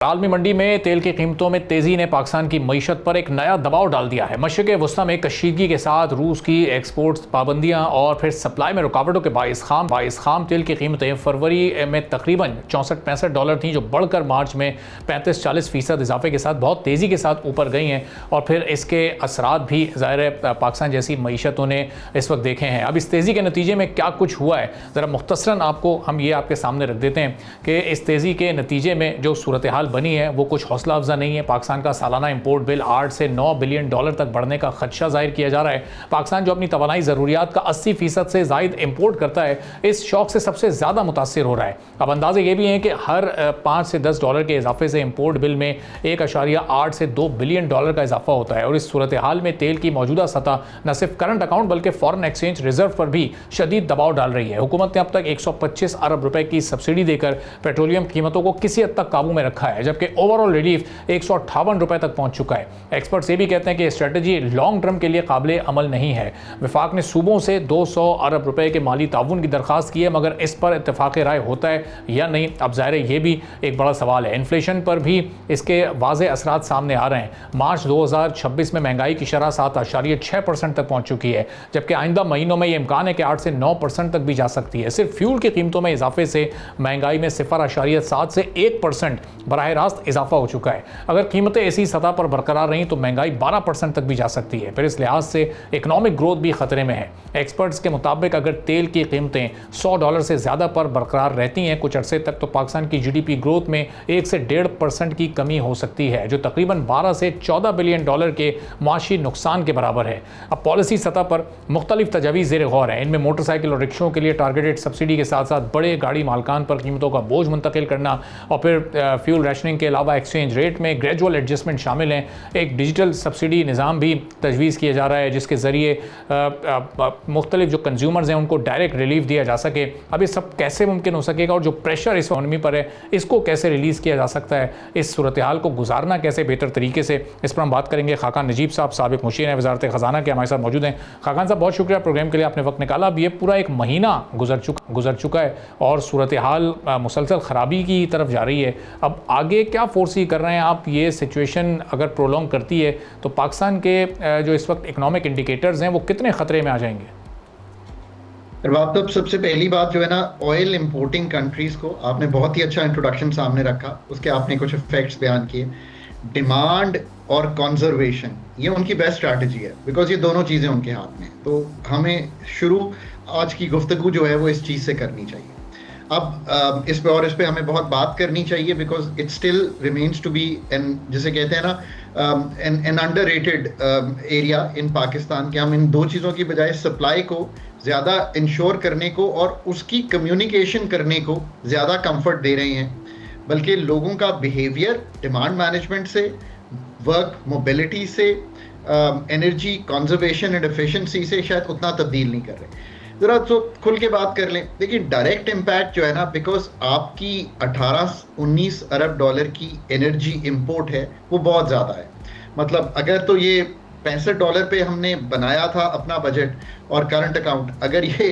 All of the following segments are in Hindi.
आलमी मंडी में तेल की कीमतों में तेजी ने पाकिस्तान की मईशत पर एक नया दबाव डाल दिया है। मशरिक़ वस्ता में कशीदगी के साथ रूस की एक्सपोर्ट्स पाबंदियां और फिर सप्लाई में रुकावटों के बाइस खाम तेल की कीमतें फरवरी में तकरीबन 64-65 डॉलर थी, जो बढ़कर मार्च में 35-40% इजाफे के साथ बहुत तेज़ी के साथ ऊपर गई हैं। और फिर इसके असरात भी ज़ाहिर है पाकिस्तान जैसी मईशतों ने इस वक्त देखे हैं। अब इस तेज़ी के नतीजे में क्या कुछ हुआ है, ज़रा मुख्तसरन आपको हम ये आपके सामने रख देते हैं कि इस तेज़ी के नतीजे में जो सूरत हाल बनी है वो कुछ हौसला अफजा नहीं है। पाकिस्तान का सालाना इंपोर्ट बिल 8 से 9 बिलियन डॉलर तक बढ़ने का खदशा जाहिर किया जा रहा है। पाकिस्तान जो अपनी तवानाई ज़रूरियात का 80% से ज़ायद इंपोर्ट करता है, इस शौक से सबसे ज़्यादा मुतासिर हो रहा है। अब अंदाजे ये भी हैं कि हर 5 से 10 डॉलर के इजाफे से इंपोर्ट बिल में 1.8 से 2 बिलियन डॉलर का इजाफा होता है। और इस सूरत हाल में तेल की मौजूदा सतह न सिर्फ करंट अकाउंट बल्कि फॉरेन एक्सचेंज रिजर्व पर भी शदीद दबाव डाल रही है। हुकूमत ने अब तक 125 अरब रुपए की सब्सिडी देकर पेट्रोलियम कीमतों को किसी हद तक काबू में रखा है, जबकि ओवरऑल रिलीफ 158 रुपए तक पहुंच चुका है। एक्सपर्ट्स ये भी कहते हैं कि स्ट्रेटजी लॉन्ग टर्म के लिए काबिल अमल नहीं है। वफाक ने सूबों से 200 अरब रुपए के माली ताउन की दरखास्त की है, मगर इस पर इत्तेफाक राय होता है या नहीं, अब ज़ाहिर है ये भी एक बड़ा सवाल है। इन्फ्लेशन पर भी इसके वाज़े असरात सामने आ रहे हैं। मार्च 2026 में महंगाई की शरह 7.6% तक पहुंच चुकी है, जबकि आइंदा महीनों में ये इम्कान है कि 8 से 9% तक भी जा सकती है। सिर्फ फ्यूल की कीमतों में इजाफे से महंगाई में 0.7 से 1% बराह रास्त इजाफा हो चुका है। अगर कीमतें इसी सतह पर बरकरार रहीं तो महंगाई 12% तक भी जा सकती है। फिर इस लिहाज से इकोनॉमिक ग्रोथ भी खतरे में है। एक्सपर्ट्स के मुताबिक अगर तेल की कीमतें $100 से ज़्यादा पर बरकरार रहती हैं कुछ अरसे तक, तो पाकिस्तान की GDP ग्रोथ में 1 से 1.5% की कमी हो सकती है, जो तकरीबन 12 से 14 बिलियन डॉलर के माशी नुकसान के बराबर है। अब पॉलिसी सतह पर मुख्तलिफ तजावीज़ ज़ेर गौर हैं। इनमें मोटरसाइकिल और रिक्शों के लिए टारगेटेड सब्सिडी के साथ साथ बड़े गाड़ी मालकान पर कीमतों का बोझ मुंतकिल करना और फिर फ्यूल रैशनिंग के अलावा एक्सचेंज रेट में ग्रेजुअल एडजस्टमेंट शामिल हैं। एक डिजिटल सब्सिडी निज़ाम भी तजवीज़ किया जा रहा है, जिसके ज़रिए मुख्तलिफ जो कंज्यूमर्स हैं उनको डायरेक्ट रिलीफ दिया जा सके। अब ये सब कैसे मुमकिन हो सकेगा और जो प्रेशर इस इकॉनमी पर है इसको कैसे रिलीज़ किया जा सकता है, इस सूरत हाल को गुजारना कैसे बेहतर तरीके से, इस पर हम बात करेंगे। खाकान नजीब साहब साबिक़ मुशीर हैं वज़ारत ख़ज़ाना के, हमारे साथ मौजूद हैं। खाकान साहब, बहुत शुक्रिया प्रोग्राम के लिए, आपने वक्त निकाला। अब ये पूरा एक महीना गुजर चुका है और सूरत हाल मुसलसल ख़राबी की तरफ जा रही है। अब आगे क्या फोर्सी कर रहे हैं आप? ये सिचुएशन अगर प्रोलॉन्ग करती है तो पाकिस्तान के जो इस वक्त इकोनॉमिक इंडिकेटर्स हैं वो कितने ख़तरे में आ जाएंगे? तो सबसे पहली बात जो है ना, ऑयल इंपोर्टिंग कंट्रीज को आपने बहुत ही अच्छा इंट्रोडक्शन सामने रखा, उसके आपने कुछ इफेक्ट्स बयान किए। डिमांड और कंजर्वेशन ये उनकी बेस्ट स्ट्रैटेजी है, बिकॉज ये दोनों चीज़ें उनके हाथ में हैं। तो हमें शुरू आज की गुफ्तगू जो है वो इस चीज़ से करनी चाहिए। अब इस पे हमें बहुत बात करनी चाहिए, because it still remains to be an, जिसे कहते हैं ना, an underrated area in Pakistan, कि हम इन दो चीज़ों की बजाय सप्लाई को ज़्यादा इंश्योर करने को और उसकी कम्युनिकेशन करने को ज़्यादा कंफर्ट दे रहे हैं, बल्कि लोगों का बिहेवियर डिमांड मैनेजमेंट से, वर्क मोबिलिटी से, एनर्जी कंजर्वेशन एंड एफिशिएंसी से शायद उतना तब्दील नहीं कर रहे। ज़रा तो खुल के बात कर लें। देखिए, डायरेक्ट इम्पैक्ट जो है ना, बिकॉज आपकी 18-19 अरब डॉलर की एनर्जी इंपोर्ट है, वो बहुत ज़्यादा है। मतलब अगर तो ये $65 पे हमने बनाया था अपना बजट और करंट अकाउंट, अगर ये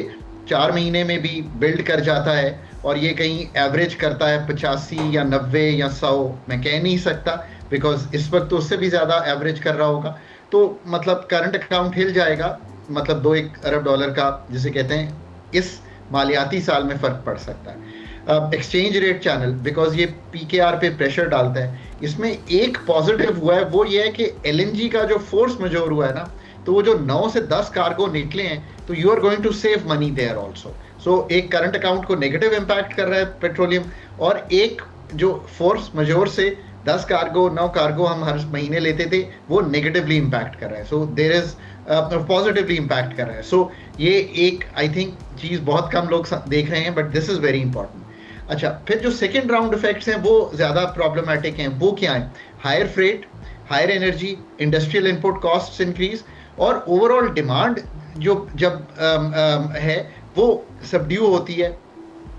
4 महीने में भी बिल्ड कर जाता है और ये कहीं एवरेज करता है 85 या 90 या 100, मैं कह नहीं सकता, बिकॉज इस वक्त तो उससे भी ज़्यादा एवरेज कर रहा होगा, तो मतलब करंट अकाउंट हिल जाएगा। मतलब 2-1 अरब डॉलर का, जिसे कहते हैं, इस मालियाती साल में फ़र्क पड़ सकता है। एक्सचेंज रेट चैनल, बिकॉज ये PKR पे प्रेशर डालता है। इसमें एक पॉजिटिव हुआ है, वो ये है कि LNG का जो फोर्स मेजोर हुआ है ना, तो वो जो 9 से 10 कार्गो निकले हैं, तो you are going to save money there also. So एक करंट अकाउंट को नेगेटिव इम्पैक्ट कर रहा है पेट्रोलियम, और एक जो फोर्स मेजोर से 10 कार्गो 9 कार्गो हम हर महीने लेते थे, वो नेगेटिवली इम्पैक्ट कर रहा है। So there is positively impact कर रहा है। सो ये एक, आई थिंक, चीज़ बहुत कम लोग देख रहे हैं, but this is very important. अच्छा, फिर जो सेकेंड राउंड इफेक्ट्स हैं वो ज़्यादा प्रॉब्लमैटिक हैं। वो क्या है? Higher freight, higher energy, industrial input costs increase, और ओवरऑल डिमांड जो जब है वो सबड्यू होती है।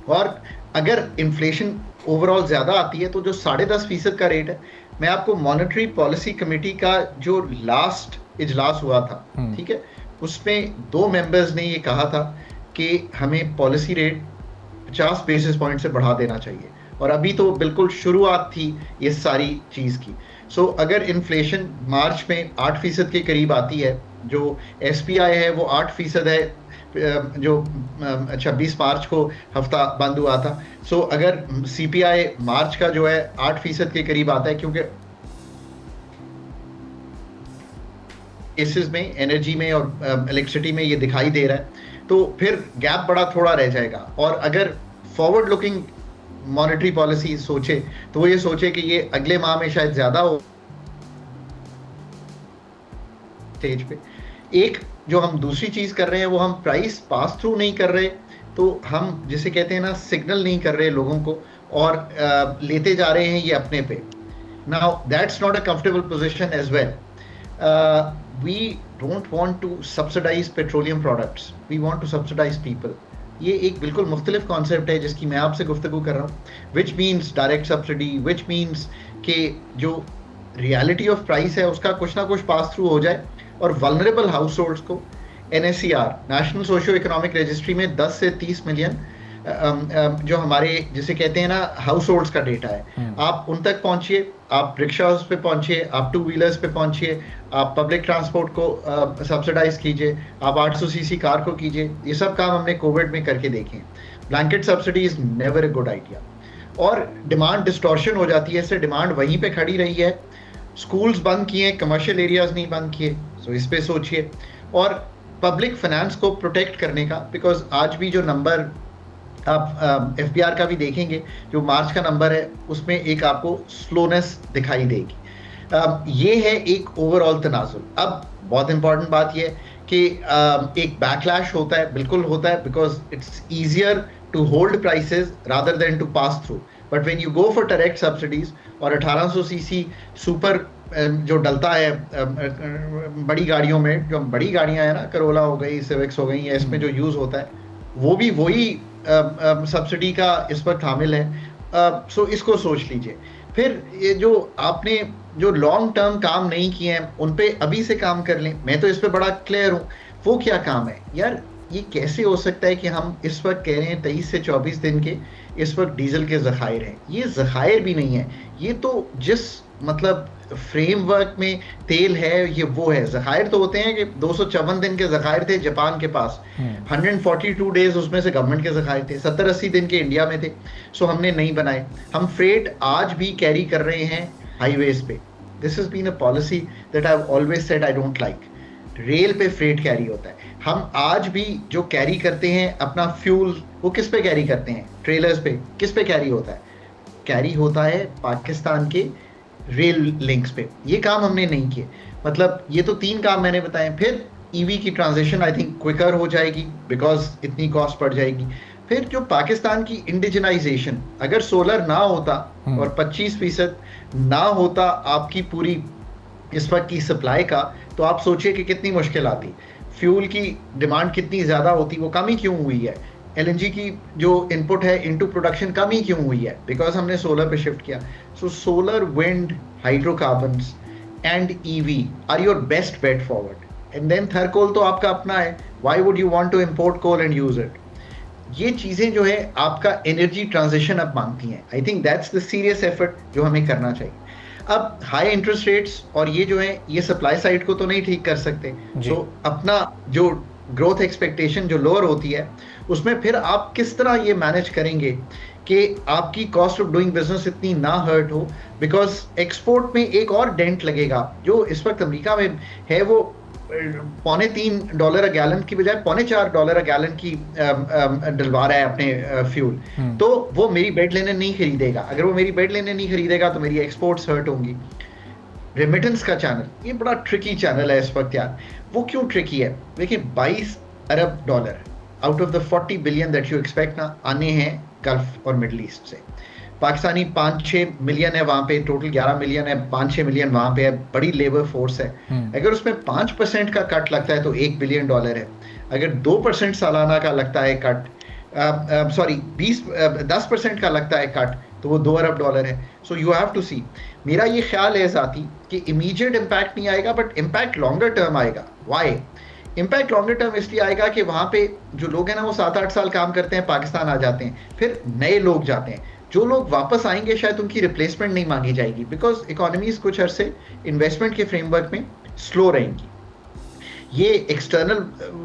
और अगर इन्फ्लेशन ओवरऑल ज़्यादा आती है तो जो 10.5% का रेट है, मैं आपको मॉनेटरी पॉलिसी कमेटी का जो लास्ट इजलास हुआ था, ठीक है, उसमें 2 मेंबर्स ने ये कहा था कि हमें पॉलिसी रेट 50 बेसिस पॉइंट से बढ़ा देना चाहिए। और अभी तो बिल्कुल शुरुआत थी ये सारी चीज़ की। सो अगर इन्फ्लेशन मार्च में 8% के करीब आती है, जो एसपीआई है वो 8% है, जो 26 मार्च को हफ्ता बंद हुआ था। सो अगर सीपीआई मार्च का जो है 8% के करीब आता है, क्योंकि केसेस में एनर्जी में और इलेक्ट्रिसिटी में ये दिखाई दे रहा है, तो फिर गैप बड़ा थोड़ा रह जाएगा। और अगर फॉरवर्ड लुकिंग मॉनेटरी पॉलिसी सोचे तो वो ये सोचे कि ये अगले माह में शायद ज्यादा हो स्टेज पे। एक जो हम दूसरी चीज कर रहे हैं वो हम प्राइस पास थ्रू नहीं कर रहे, तो हम जिसे कहते हैं ना सिग्नल नहीं कर रहे लोगों को, और लेते जा रहे हैं ये अपने पे। Now that's not a comfortable position as well. we don't want to subsidize petroleum products, we want to subsidize people। ये एक बिल्कुल मुख्तलिफ कॉन्सेप्ट है जिसकी मैं आपसे गुफ्तगू कर रहा हूँ, which means direct subsidy, which means कि जो रियलिटी ऑफ प्राइस है उसका कुछ ना कुछ पास थ्रू हो जाए, और वल्नरेबल हाउस होल्ड्स को NSER national socio economic registry में 10 से 30 मिलियन जो हमारे जिसे कहते हैं ना हाउस होल्ड्स का डेटा है, आप उन तक पहुंचिए, आप रिक्शास पे पहुंचिए, आप टू व्हीलर्स पे पहुंचिए, आप पब्लिक ट्रांसपोर्ट को सब्सिडाइज कीजिए, आप 800 सीसी कार को कीजिए। ये सब काम हमने कोविड में करके देखे। Blanket subsidy is never a good idea, और डिमांड डिस्टॉर्शन हो जाती है, इससे डिमांड वहीं पे खड़ी रही है। स्कूल्स बंद किए, कमर्शियल एरियाज नहीं बंद किए, सो इस पे सोचिए। और पब्लिक फाइनेंस को प्रोटेक्ट करने का, बिकॉज आज भी जो नंबर आप एफबीआर का भी देखेंगे, जो मार्च का नंबर है उसमें एक आपको स्लोनेस दिखाई देगी। ये है एक ओवरऑल तनाजुल। अब बहुत इंपॉर्टेंट बात यह कि एक बैकलैश होता है, बिल्कुल होता है, because it's easier to hold prices rather than to pass through. But when you go for direct subsidies और 1800 सीसी सुपर जो डलता है बड़ी गाड़ियों में, जो बड़ी गाड़ियां हैं ना, करोला हो गई, सिविक्स हो गई, इसमें जो यूज होता है वो भी वही सब्सिडी का इस वक्त हामिल है। सो इसको सोच लीजिए। फिर ये जो आपने जो लॉन्ग टर्म काम नहीं किए हैं उन पे अभी से काम कर लें। मैं तो इस पे बड़ा क्लियर हूँ। वो क्या काम है यार? ये कैसे हो सकता है कि हम इस वक्त कह रहे हैं 23 से 24 दिन के इस वक्त डीजल के ज़खायर हैं? ये ज़खायर भी नहीं है, ये तो जिस मतलब फ्रेमवर्क में तेल है ये वो है। ज़खायर तो होते हैं कि 254 दिन के ज़खायर थे जापान के पास, 142 डेज उसमें से गवर्नमेंट के ज़खायर थे, 70-80 दिन के इंडिया में थे। सो हमने नहीं बनाए। हम फ्रेट आज भी कैरी कर रहे हैं हाईवेज पे। This has been a policy that I have always said I don't like. Rail पे फ्रेट कैरी होता है। हम आज भी जो कैरी करते हैं अपना फ्यूल, वो किस पे कैरी करते हैं? ट्रेलर्स पे। किस पे कैरी होता है? कैरी होता है पाकिस्तान के रेल लिंक्स पे। ये काम हमने नहीं किए। मतलब ये तो 3 काम मैंने बताए। फिर ईवी की ट्रांजिशन आई थिंक क्विकर हो जाएगी बिकॉज इतनी कॉस्ट पड़ जाएगी। फिर जो पाकिस्तान की इंडिजनाइजेशन, अगर सोलर ना होता और 25% ना होता आपकी पूरी इस वक्त की सप्लाई का, तो आप सोचिए कि कितनी मुश्किल आती। फ्यूल की डिमांड कितनी ज़्यादा होती। वो कमी क्यों हुई है? एलएनजी की जो इनपुट है इनटू प्रोडक्शन कमी क्यों हुई है? बिकॉज हमने सोलर पे शिफ्ट किया। So solar, wind, hydrocarbons and EV are your best bet forward. And then थर्कोल तो आपका अपना है। Why would you want to import coal and use it? ये चीज़ें जो है आपका एनर्जी ट्रांजिशन अब मांगती हैं। I think that's the serious effort जो हमें करना चाहिए। अब हाई इंटरेस्ट रेट्स और ये जो है ये सप्लाई साइड को तो नहीं ठीक कर सकते। तो अपना जो ग्रोथ एक्सपेक्टेशन जो लोअर होती है उसमें फिर आप किस तरह ये मैनेज करेंगे कि आपकी कॉस्ट ऑफ डूइंग बिजनेस इतनी ना हर्ट हो? बिकॉज एक्सपोर्ट में एक और डेंट लगेगा। जो इस वक्त अमेरिका में है वो $3.25 अ गैलन की बजाय $4.25 अ गैलन की डलवा रहा है अपने फ्यूल। तो वो मेरी बेड लेने नहीं खरीदेगा। अगर वो मेरी बेड लेने नहीं खरीदेगा तो मेरी एक्सपोर्ट्स हर्ट होंगी। रेमिटेंस का चैनल, ये बड़ा ट्रिकी चैनल है इस वक्त यार। वो क्यों ट्रिकी है? देखिए, $22 अरब out of the 40 billion that you expect ना आने हैं गल्फ और मिडल ईस्ट से। पाकिस्तानी 5-6 मिलियन है वहाँ पे, टोटल 11 मिलियन है, 5-6 मिलियन वहाँ पे है, बड़ी लेबर फोर्स है। अगर उसमें 5% का कट लगता है तो $1 बिलियन है। अगर 2% सालाना का लगता है कट, 10% का लगता है कट, तो वो $2 अरब है। सो यू हैव टू सी। मेरा ये ख्याल है ज़ाती कि इमीडिएट इम्पैक्ट नहीं आएगा, बट इम्पैक्ट लॉन्गर टर्म आएगा। वाई इम्पैक्ट लॉन्गर टर्म इसलिए आएगा कि वहाँ पे जो लोग हैं ना वो 7-8 साल काम करते हैं, पाकिस्तान आ जाते हैं, फिर नए लोग जाते हैं। जो लोग वापस आएंगे शायद उनकी रिप्लेसमेंट नहीं मांगी जाएगी, बिकॉज इकोनॉमीज कुछ अरसे इन्वेस्टमेंट के फ्रेमवर्क में स्लो रहेंगी। ये एक्सटर्नल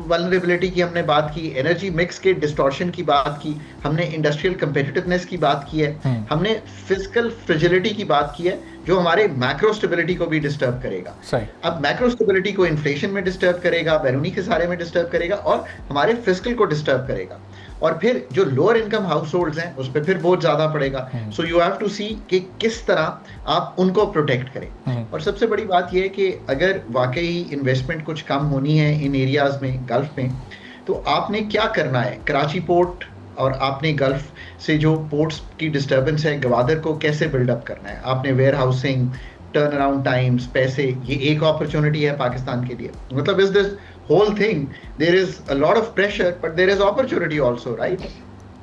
वल्नरेबिलिटी की हमने बात की, एनर्जी मिक्स के डिस्टॉर्शन की बात की, हमने इंडस्ट्रियल कंपेटिटिवनेस की बात की है, हमने फिजिकल फ्रेजिलिटी की बात की है, जो हमारे मैक्रो स्टेबिलिटी को भी डिस्टर्ब करेगा। अब मैक्रो स्टेबिलिटी को इन्फ्लेशन में डिस्टर्ब करेगा, बैरूनी खसारे में डिस्टर्ब करेगा और हमारे फिजिकल को डिस्टर्ब करेगा, और फिर जो लोअर इनकम हाउस होल्ड्स हैं उस पर फिर बहुत ज्यादा पड़ेगा। सो यू हैव टू सी कि किस तरह आप उनको प्रोटेक्ट करें। और सबसे बड़ी बात यह है कि अगर वाकई इन्वेस्टमेंट कुछ कम होनी है इन एरियाज में, गल्फ में, तो आपने क्या करना है, कराची पोर्ट और आपने गल्फ से जो पोर्ट्स की डिस्टर्बेंस है, गवादर को कैसे बिल्डअप करना है, आपने warehousing, turn around times, पैसे, ये एक अपॉर्चुनिटी है पाकिस्तान के लिए। मतलब is this whole thing, there is a lot of pressure but there is opportunity also, right?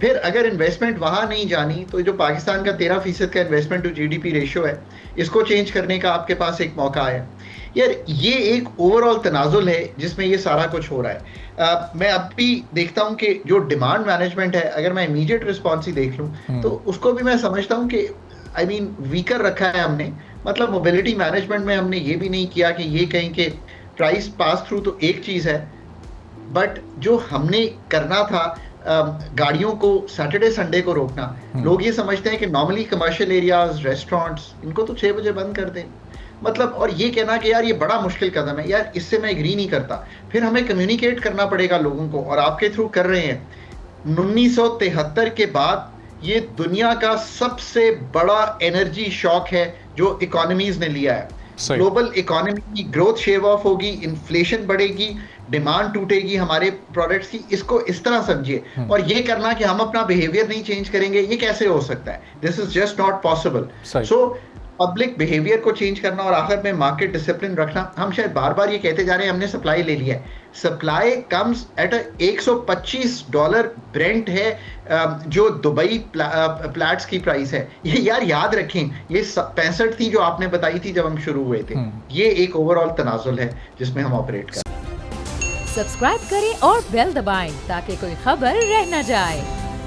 फिर अगर इन्वेस्टमेंट वहां नहीं जानी तो जो पाकिस्तान का 13% का इन्वेस्टमेंट टू जीडीपी रेशियो है, इसको चेंज करने का आपके पास एक मौका है यार। ये एक ओवरऑल तनाजुल है जिसमें ये सारा कुछ हो रहा है। मैं अब भी देखता हूं कि जो डिमांड मैनेजमेंट है, अगर मैं इमीडिएट रिस्पॉन्स ही देख लूं तो उसको भी मैं समझता हूं कि वीकर रखा है हमने। मतलब मोबिलिटी मैनेजमेंट में हमने ये भी नहीं किया कि ये कहीं के प्राइस पास थ्रू तो एक चीज है, बट जो हमने करना था गाड़ियों को सैटरडे संडे को रोकना। लोग ये समझते हैं कि नॉर्मली कमर्शियल एरियाज, रेस्टोरेंट्स, इनको तो 6 बजे बंद कर दें। मतलब, और ये कहना कि यार ये बड़ा मुश्किल कदम है, यार इससे मैं एग्री नहीं करता। फिर हमें कम्युनिकेट करना पड़ेगा लोगों को, और आपके थ्रू कर रहे हैं। 1973 के बाद ये दुनिया का सबसे बड़ा एनर्जी शॉक है जो इकोनॉमीज ने लिया है। ग्लोबल इकोनॉमी की ग्रोथ शेव ऑफ होगी, इन्फ्लेशन बढ़ेगी, डिमांड टूटेगी हमारे प्रोडक्ट्स की। इसको इस तरह समझिए। और ये करना कि हम अपना बिहेवियर नहीं चेंज करेंगे, ये कैसे हो सकता है? This is just not possible. So public behaviour को चेंज करना और आखिर में मार्केट डिसिप्लिन रखना। हम शायद बार बार ये कहते जा रहे हैं हमने सप्लाई ले लिया है। सप्लाई कम्स एट $125 ब्रेंट है, जो दुबई प्लैट्स की प्राइस है। ये यार याद रखें, ये 65 थी जो आपने बताई थी जब हम शुरू हुए थे। ये एक ओवरऑल तनाजुल है जिसमें हम ऑपरेट करें। सब्सक्राइब करें और बेल दबाएं ताकि कोई खबर रह न जाए।